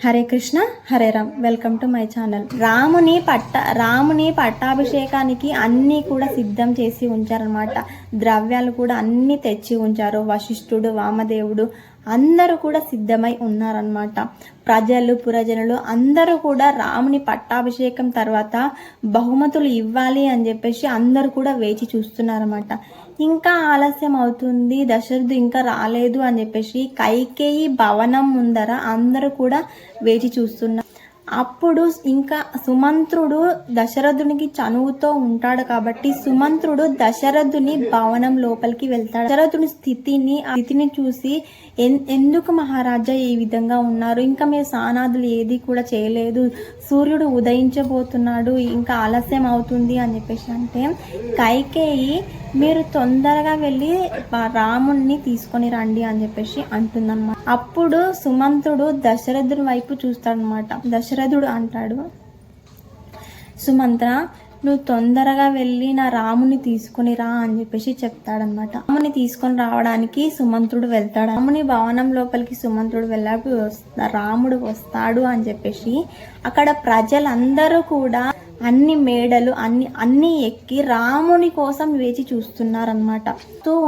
Hare Krishna Hare Ram. Welcome to my channel. రాముని పట్టాభిషేకానికి అన్నీ కూడా సిద్ధం చేసి ఉంచారనమాట. ద్రవ్యాలు కూడా అన్నీ తెచ్చి ఉంచారు. వశిష్ఠుడు, వామదేవుడు అందరూ కూడా సిద్ధమై ఉన్నారనమాట. పురజనులు అందరూ కూడా రాముని పట్టాభిషేకం తర్వాత బహుమతులు ఇవ్వాలి అని చెప్పేసి అందరూ కూడా వేచి చూస్తున్నారన్నమాట. ఇంకా ఆలస్యం అవుతుంది, దశరథుడు ఇంకా రాలేదు అని చెప్పేసి కైకేయి భవనం ముందర అందరూ కూడా వేచి చూస్తున్నారు. అప్పుడు ఇంకా సుమంత్రుడు దశరథునికి చనువుతో ఉంటాడు కాబట్టి సుమంత్రుడు దశరథుని భవనం లోపలికి వెళ్తాడు. దశరథుని స్థితిని చూసి ఎందుకు మహారాజా ఈ విధంగా ఉన్నారు, ఇంకా మీ సానాదులు ఏది కూడా చేయలేదు, సూర్యుడు ఉదయించబోతున్నాడు, ఇంకా ఆలస్యం అవుతుంది అని చెప్పేసి అంటే కైకేయి మీరు తొందరగా వెళ్ళి రాముణ్ణి తీసుకొని రండి అని చెప్పేసి అంటుందన్నమాట. అప్పుడు సుమంత్రుడు దశరథుని వైపు చూస్తాడనమాట. దశరథుడు అంటాడు, సుమంత్ర నువ్వు తొందరగా వెళ్ళి నా రాముని తీసుకొని రా అని చెప్పేసి చెప్తాడనమాట. రాముని తీసుకొని రావడానికి సుమంత్రుడు వెళ్తాడు. రాముని భవనం లోపలికి సుమంత్రుడు వెళ్ళాడు. రాముడు వస్తాడు అని చెప్పేసి అక్కడ ప్రజలందరూ కూడా అన్ని మేడలు అన్ని ఎక్కి రాముని కోసం వేచి చూస్తున్నారనమాట.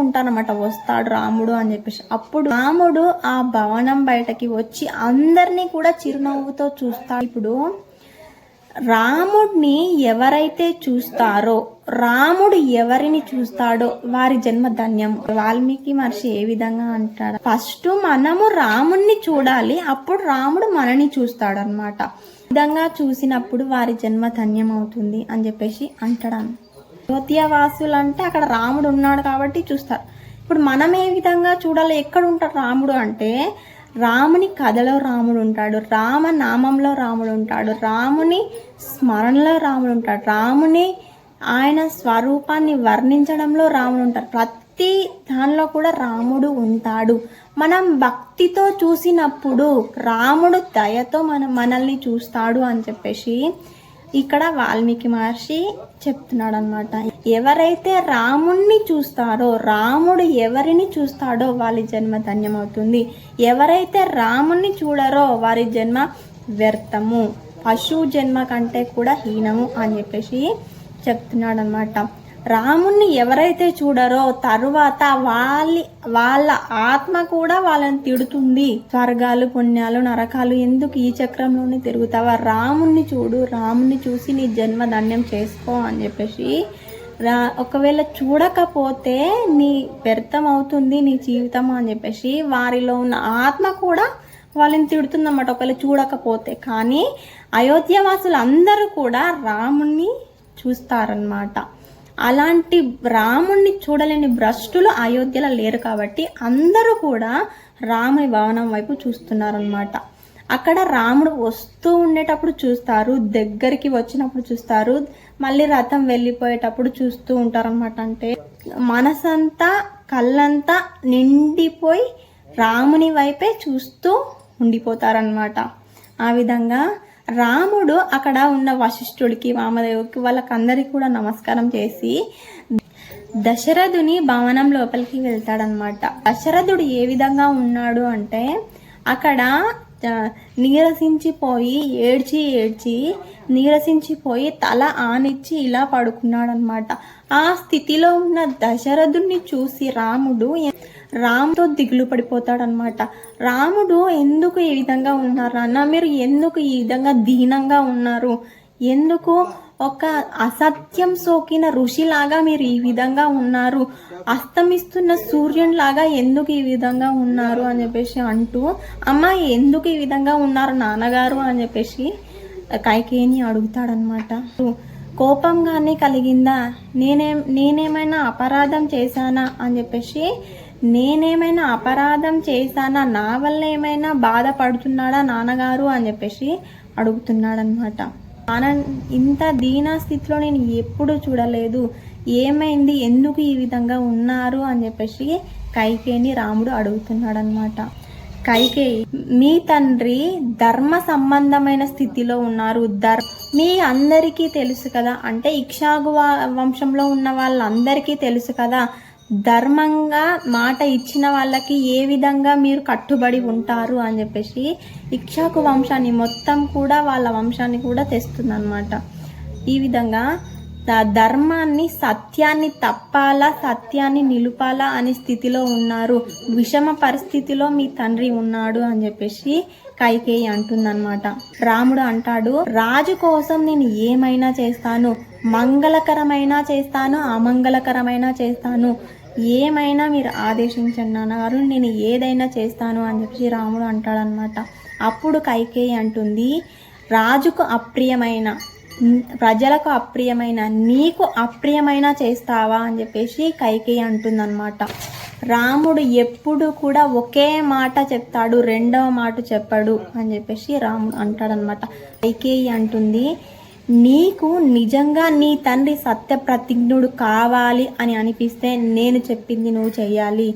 ఉంటారనమాట వస్తాడు రాముడు అని చెప్పేసి. అప్పుడు రాముడు ఆ భవనం బయటకి వచ్చి అందరినీ కూడా చిరునవ్వుతో చూస్తాడు. ఇప్పుడు రాముడిని ఎవరైతే చూస్తారో, రాముడు ఎవరిని చూస్తాడో వారి జన్మ ధన్యం. వాల్మీకి మహర్షి ఏ విధంగా అంటాడు, ఫస్ట్ మనము రాముణ్ణి చూడాలి, అప్పుడు రాముడు మనని చూస్తాడు అనమాట. విధంగా చూసినప్పుడు వారి జన్మ ధన్యం అవుతుంది అని చెప్పేసి అంటాడు. అయోధ్యవాసులు అంటే అక్కడ రాముడు ఉన్నాడు కాబట్టి చూస్తారు. ఇప్పుడు మనం ఏ విధంగా చూడాలి, ఎక్కడ ఉంటాడు రాముడు అంటే రాముని కథలో రాముడు ఉంటాడు, రామనామంలో రాముడు ఉంటాడు, రాముని స్మరణలో రాముడు ఉంటాడు, రాముని ఆయన స్వరూపాన్ని వర్ణించడంలో రాముడు ఉంటాడు. ప్రతి దానిలో కూడా రాముడు ఉంటాడు. మనం భక్తితో చూసినప్పుడు రాముడు దయతో మనల్ని చూస్తాడు అని చెప్పేసి ఇక్కడ వాల్మీకి మహర్షి చెప్తున్నాడు అనమాట. ఎవరైతే రాముణ్ణి చూస్తారో, రాముడు ఎవరిని చూస్తాడో వాళ్ళ జన్మ ధన్యమవుతుంది. ఎవరైతే రాముణ్ణి చూడరో వారి జన్మ వ్యర్థము, పశువు జన్మ కంటే కూడా హీనము అని చెప్పేసి చెప్తున్నాడు అనమాట. రాముణ్ణి ఎవరైతే చూడరో తరువాత వాళ్ళ ఆత్మ కూడా వాళ్ళని తిడుతుంది. స్వర్గాలు, పుణ్యాలు, నరకాలు ఎందుకు ఈ చక్రంలోనే తిరుగుతావా, రాముణ్ణి చూడు, రాముణ్ణి చూసి నీ జన్మ ధన్యం చేసుకో అని చెప్పేసి ఒకవేళ చూడకపోతే నీ వ్యర్థం అవుతుంది నీ జీవితం అని చెప్పేసి వారిలో ఉన్న ఆత్మ కూడా వాళ్ళని తిడుతుందన్నమాట ఒకవేళ చూడకపోతే. కానీ అయోధ్యవాసులు అందరూ కూడా రాముణ్ణి చూస్తారనమాట. అలాంటి రాముణ్ణి చూడలేని భ్రష్టులు అయోధ్యలో లేరు కాబట్టి అందరూ కూడా రాముని భవనం వైపు చూస్తున్నారనమాట. అక్కడ రాముడు వస్తూ ఉండేటప్పుడు చూస్తారు, దగ్గరికి వచ్చినప్పుడు చూస్తారు, మళ్ళీ రథం వెళ్ళిపోయేటప్పుడు చూస్తూ ఉంటారనమాట. అంటే మనసంతా కళ్ళంతా నిండిపోయి రాముని వైపే చూస్తూ ఉండిపోతారనమాట. ఆ విధంగా రాముడు అక్కడ ఉన్న వశిష్ఠుడికి, వామదేవుడికి వాళ్ళకందరికి కూడా నమస్కారం చేసి దశరథుని భవనం లోపలికి వెళ్తాడనమాట. దశరథుడు ఏ విధంగా ఉన్నాడు అంటే అక్కడ నీరసించిపోయి నీరసించిపోయి తల ఆనిచ్చి ఇలా పడుకున్నాడు అనమాట. ఆ స్థితిలో ఉన్న దశరథుడిని చూసి రాముతో దిగులు పడిపోతాడు అనమాట. రాముడు ఎందుకు ఈ విధంగా ఉన్నారు అన్న, మీరు ఎందుకు ఈ విధంగా దీనంగా ఉన్నారు, ఎందుకు ఒక అసత్యం సోకిన ఋషిలాగా మీరు ఈ విధంగా ఉన్నారు, అస్తమిస్తున్న సూర్యునిలాగా ఎందుకు ఈ విధంగా ఉన్నారు అని చెప్పేసి అంటూ, అమ్మ ఎందుకు ఈ విధంగా ఉన్నారు నాన్నగారు అని చెప్పేసి కైకేయిని అడుగుతాడనమాట. కోపంగానే కలిగిందా, నేనేమైనా అపరాధం చేశానా అని చెప్పేసి, నేనేమైనా అపరాధం చేశానా, నా వల్ల ఏమైనా బాధపడుతున్నాడా నాన్నగారు అని చెప్పేసి అడుగుతున్నాడనమాట. ఇంత దీన స్థితిలో నేను ఎప్పుడు చూడలేదు, ఏమైంది, ఎందుకు ఈ విధంగా ఉన్నారు అని చెప్పేసి కైకేయిని రాముడు అడుగుతున్నాడనమాట. కైకేయి, మీ తండ్రి ధర్మ సంబంధమైన స్థితిలో ఉన్నారు, మీ అందరికీ తెలుసు కదా, అంటే ఇక్ష్వాకు వంశంలో ఉన్న వాళ్ళందరికీ తెలుసు కదా, ధర్మంగా మాట ఇచ్చిన వాళ్ళకి ఏ విధంగా మీరు కట్టుబడి ఉంటారు అని చెప్పేసి ఇక్ష్వాకు వంశాన్ని మొత్తం కూడా వాళ్ళ వంశాన్ని కూడా తెస్తుందన్నమాట. ఈ విధంగా ధర్మాన్ని, సత్యాన్ని తప్పాలా, సత్యాన్ని నిలుపాలా అనే స్థితిలో ఉన్నారు, విషమ పరిస్థితిలో మీ తండ్రి ఉన్నాడు అని చెప్పేసి కైకేయి అంటుందన్నమాట. రాముడు అంటాడు, రాజు కోసం నేను ఏమైనా చేస్తాను, మంగళకరమైన చేస్తాను, అమంగళకరమైన చేస్తాను, ఏమైనా మీరు ఆదేశించండి నాన్నగారు, నేను ఏదైనా చేస్తాను అని చెప్పేసి రాముడు అంటాడనమాట. అప్పుడు కైకేయి అంటుంది, రాజుకు అప్రియమైన, ప్రజలకు అప్రియమైన, నీకు అప్రియమైన చేస్తావా అని చెప్పేసి కైకేయి అంటుందన్నమాట. రాముడు ఎప్పుడు కూడా ఒకే మాట చెప్తాడు, రెండవ మాట చెప్పడు అని చెప్పేసి రాముడు అంటాడనమాట. కైకేయి అంటుంది, నీకు నిజంగా నీ తండ్రి సత్యప్రతిజ్ఞుడు కావాలి అని అనిపిస్తే నేను చెప్పింది నువ్వు చెయ్యాలి.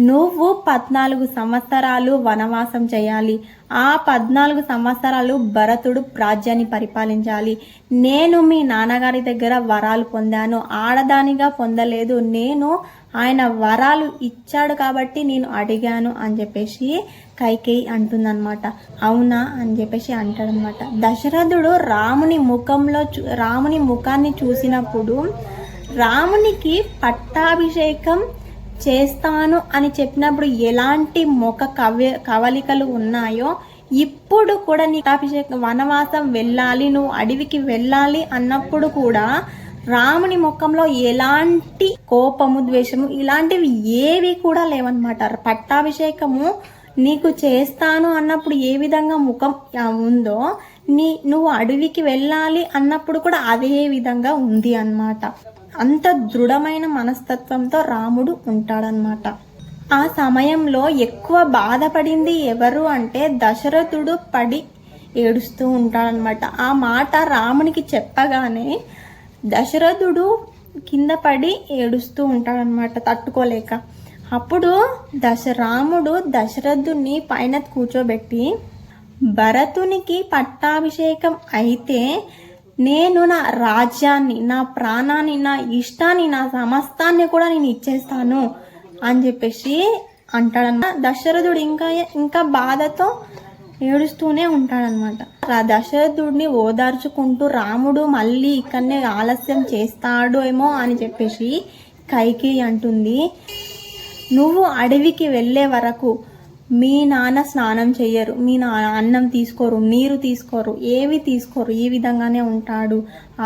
నువ్వు 14 సంవత్సరాలు వనవాసం చేయాలి. ఆ 14 సంవత్సరాలు భరతుడు రాజ్యాన్ని పరిపాలించాలి. నేను మీ నాన్నగారి దగ్గర వరాలు పొందాను, ఆడదానిగా పొందలేదు. నేను ఆయన వరాలు ఇచ్చాడు కాబట్టి నేను అడిగాను అని చెప్పేసి కైకేయి అంటుందన్నమాట. అవునా అని చెప్పేసి అంటాడనమాట. దశరథుడు రాముని ముఖాన్ని చూసినప్పుడు రామునికి పట్టాభిషేకం చేస్తాను అని చెప్పినప్పుడు ఎలాంటి ముఖ కవలికలు ఉన్నాయో ఇప్పుడు కూడా నీ పట్టాభిషేకం, వనవాసం వెళ్ళాలి, నువ్వు అడవికి వెళ్ళాలి అన్నప్పుడు కూడా రాముని ముఖంలో ఎలాంటి కోపము, ద్వేషము ఇలాంటివి ఏవి కూడా లేవన్నమాట. పట్టాభిషేకము నీకు చేస్తాను అన్నప్పుడు ఏ విధంగా ముఖం ఉందో నువ్వు అడవికి వెళ్ళాలి అన్నప్పుడు కూడా అదే విధంగా ఉంది అన్నమాట. అంత దృఢమైన మనస్తత్వంతో రాముడు ఉంటాడనమాట. ఆ సమయంలో ఎక్కువ బాధపడింది ఎవరు అంటే దశరథుడు పడి ఏడుస్తూ ఉంటాడనమాట. ఆ మాట రామునికి చెప్పగానే దశరథుడు కింద పడి ఏడుస్తూ ఉంటాడనమాట తట్టుకోలేక. అప్పుడు రాముడు దశరథుని పైన కూర్చోబెట్టి, భరతునికి పట్టాభిషేకం అయితే నేను నా రాజ్యాన్ని, నా ప్రాణాన్ని, నా ఇష్టాన్ని, నా సమస్తాన్ని కూడా నేను ఇచ్చేస్తాను అని చెప్పేసి అంటాడన్నమాట. దశరథుడు ఇంకా బాధతో ఏడుస్తూనే ఉంటాడనమాట. దశరథుడిని ఓదార్చుకుంటూ రాముడు మళ్ళీ ఇక్కడనే ఆలస్యం చేస్తాడు ఏమో అని చెప్పేసి కైకేయి అంటుంది, నువ్వు అడవికి వెళ్ళే వరకు మీ నాన్న స్నానం చెయ్యరు, మీ అన్నం తీసుకోరు, నీరు తీసుకోరు, ఏవి తీసుకోరు, ఈ విధంగానే ఉంటాడు,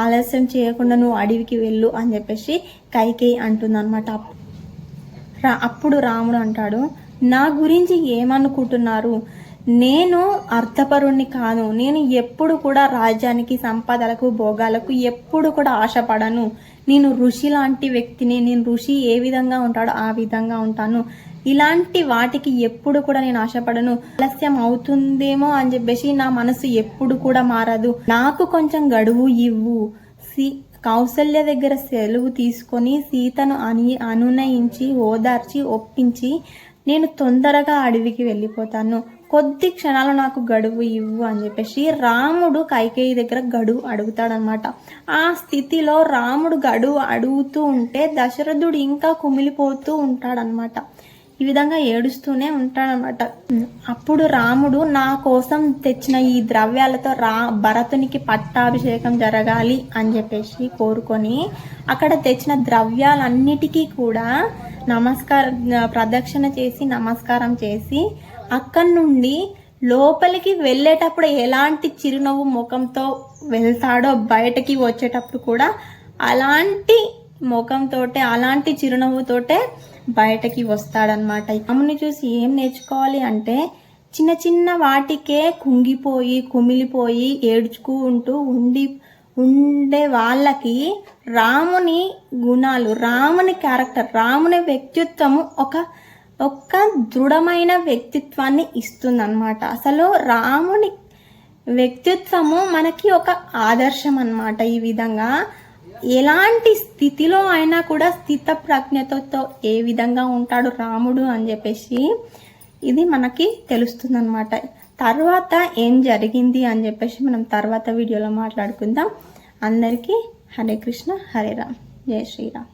ఆలస్యం చేయకుండా నువ్వు అడవికి వెళ్ళు అని చెప్పేసి కైకేయి అంటుందన్నమాట. అప్పుడు రాముడు అంటాడు, నా గురించి ఏమనుకుంటున్నారు, నేను అర్థపరుణ్ణి కాను, నేను ఎప్పుడు కూడా రాజ్యానికి, సంపదలకు, భోగాలకు ఎప్పుడు కూడా ఆశపడను, నేను ఋషి లాంటి వ్యక్తిని, నేను ఋషి ఏ విధంగా ఉంటాడో ఆ విధంగా ఉంటాను, ఇలాంటి వాటికి ఎప్పుడు కూడా నేను ఆశపడను, ఆలస్యం అవుతుందేమో అని చెప్పేసి నా మనసు ఎప్పుడు కూడా మారదు, నాకు కొంచెం గడువు ఇవ్వు, కౌసల్య దగ్గర సెలవు తీసుకొని సీతను అనునయించి ఓదార్చి ఒప్పించి నేను తొందరగా అడవికి వెళ్ళిపోతాను, కొద్ది క్షణాలు నాకు గడువు ఇవ్వు అని చెప్పేసి రాముడు కైకేయి దగ్గర గడువు అడుగుతాడనమాట. ఆ స్థితిలో రాముడు గడువు అడుగుతూ ఉంటే దశరథుడు ఇంకా కుమిలిపోతూ ఉంటాడనమాట. ఈ విధంగా ఏడుస్తూనే ఉంటాడనమాట. అప్పుడు రాముడు నా కోసం తెచ్చిన ఈ ద్రవ్యాలతో భరతునికి పట్టాభిషేకం జరగాలి అని చెప్పేసి కోరుకొని అక్కడ తెచ్చిన ద్రవ్యాలన్నిటికీ కూడా ప్రదక్షిణ చేసి నమస్కారం చేసి అక్కడి నుండి లోపలికి వెళ్ళేటప్పుడు ఎలాంటి చిరునవ్వు ముఖంతో వెళ్తాడో బయటకి వచ్చేటప్పుడు కూడా అలాంటి ముఖంతోటే, అలాంటి చిరునవ్వుతోటే బయటకి వస్తాడనమాట. రాముని చూసి ఏం నేర్చుకోవాలి అంటే చిన్న చిన్న వాటికే కుంగిపోయి కుమిలిపోయి ఏడ్చుకుంటూ ఉండే వాళ్ళకి రాముని గుణాలు, రాముని క్యారెక్టర్, రాముని వ్యక్తిత్వము ఒక దృఢమైన వ్యక్తిత్వాన్ని ఇస్తుందన్నమాట. అసలు రాముని వ్యక్తిత్వము మనకి ఒక ఆదర్శం అన్నమాట. ఈ విధంగా ఎలాంటి స్థితిలో అయినా కూడా స్థిత ప్రజ్ఞతతో ఏ విధంగా ఉంటాడు రాముడు అని చెప్పేసి ఇది మనకి తెలుస్తుంది అన్నమాట. తర్వాత ఏం జరిగింది అని చెప్పేసి మనం తర్వాత వీడియోలో మాట్లాడుకుందాం. అందరికీ హరే కృష్ణ, హరే రామ్, జై శ్రీరామ్.